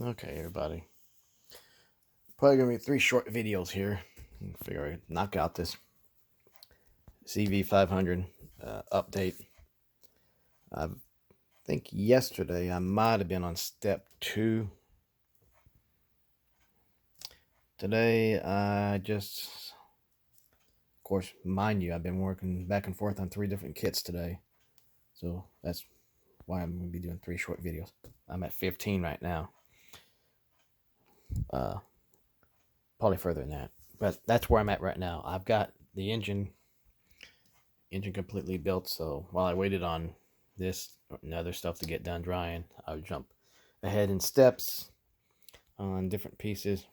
Okay, everybody. Probably gonna be 3 short videos here. Figure I'd knock out this CV500 update. I think yesterday I might have been on step 2. Today of course, mind you, I've been working back and forth on 3 different kits today. So that's why I'm gonna be doing 3 short videos. I'm at 15 right now. Probably further than that, but that's where I'm at right now. I've got the engine completely built, so while I waited on this and other stuff to get done drying, I would jump ahead in steps on different pieces.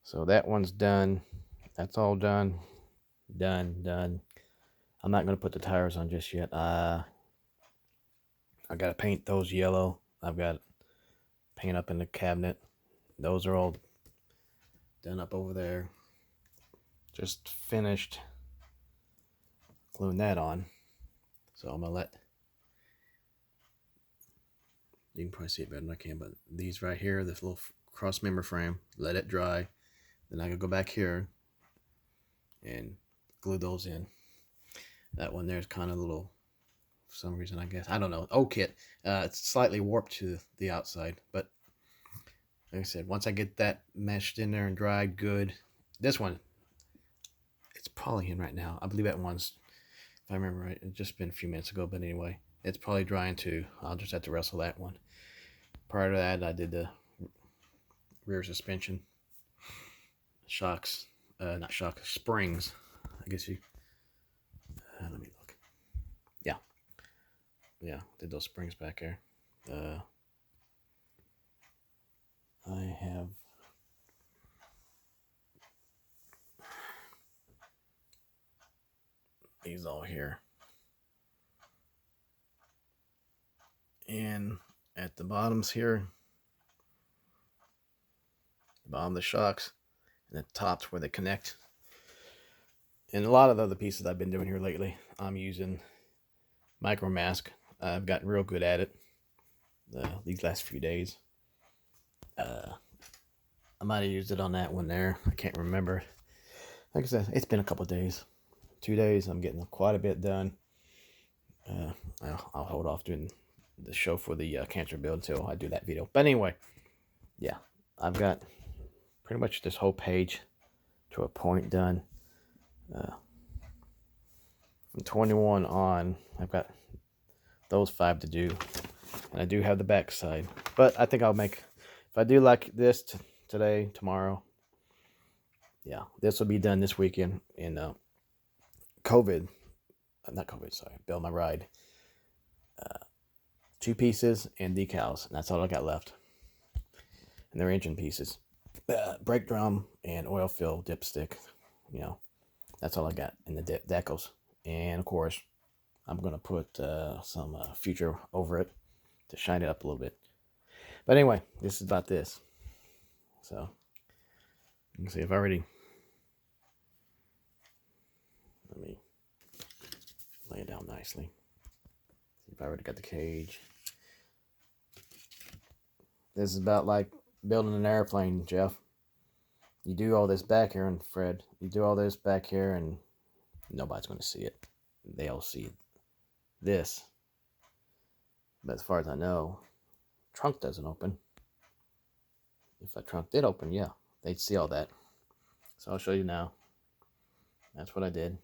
So that one's done. That's all done. Done. I'm not going to put the tires on just yet. I got to paint those yellow. I've got paint up in the cabinet. Those are all done up over there. Just finished gluing that on. So I'm going to let, you can probably see it better than I can, but these right here, this little cross member frame, let it dry. Then I can go back here and glue those in. That one there is kind of a little, for some reason, I guess, I don't know, old kit. It's slightly warped to the outside, but like I said, once I get that meshed in there and dried good, this one, it's probably in right now. I believe that one's, if I remember right, it's just been a few minutes ago, but anyway, it's probably drying too. I'll just have to wrestle that one. Prior to that, I did the rear suspension, shocks, not shocks, springs, I guess you, let me look. Yeah, did those springs back there. I have these all here. And at the bottoms here, the bottom of the shocks, and the tops where they connect. And a lot of the other pieces I've been doing here lately, I'm using micro mask. I've gotten real good at it these last few days. I might have used it on that one there. I can't remember. Like I said, it's been a couple days. 2 days, I'm getting quite a bit done. I'll hold off doing the show for the cancer build until I do that video. But anyway, yeah, I've got pretty much this whole page to a point done. From 21 on, I've got those 5 to do. And I do have the back side. But I think I'll make, if I do like this today, tomorrow, yeah, this will be done this weekend in not COVID, sorry, Build My Ride. 2 pieces and decals, and that's all I got left. And they're engine pieces. Brake drum and oil fill dipstick, that's all I got in the decals. And of course, I'm going to put some Future over it to shine it up a little bit. But anyway, this is about this. So, you can see I've already, let me lay it down nicely. See if I already got the cage. This is about like building an airplane, Jeff. You do all this back here, and Fred, you do all this back here, and nobody's going to see it. They'll see this. But as far as I know, trunk doesn't open. If that trunk did open, yeah, they'd see all that. So I'll show you now. That's what I did.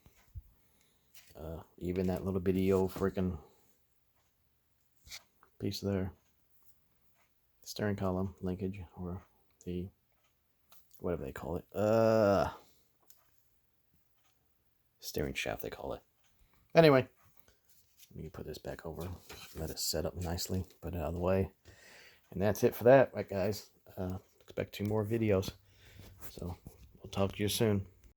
Even that little bitty old freaking piece there, steering column linkage, or the whatever they call it, steering shaft they call it. Anyway, let me put this back over, let it set up nicely, put it out of the way, and that's it for that. Right, guys, expect 2 more videos, so we'll talk to you soon.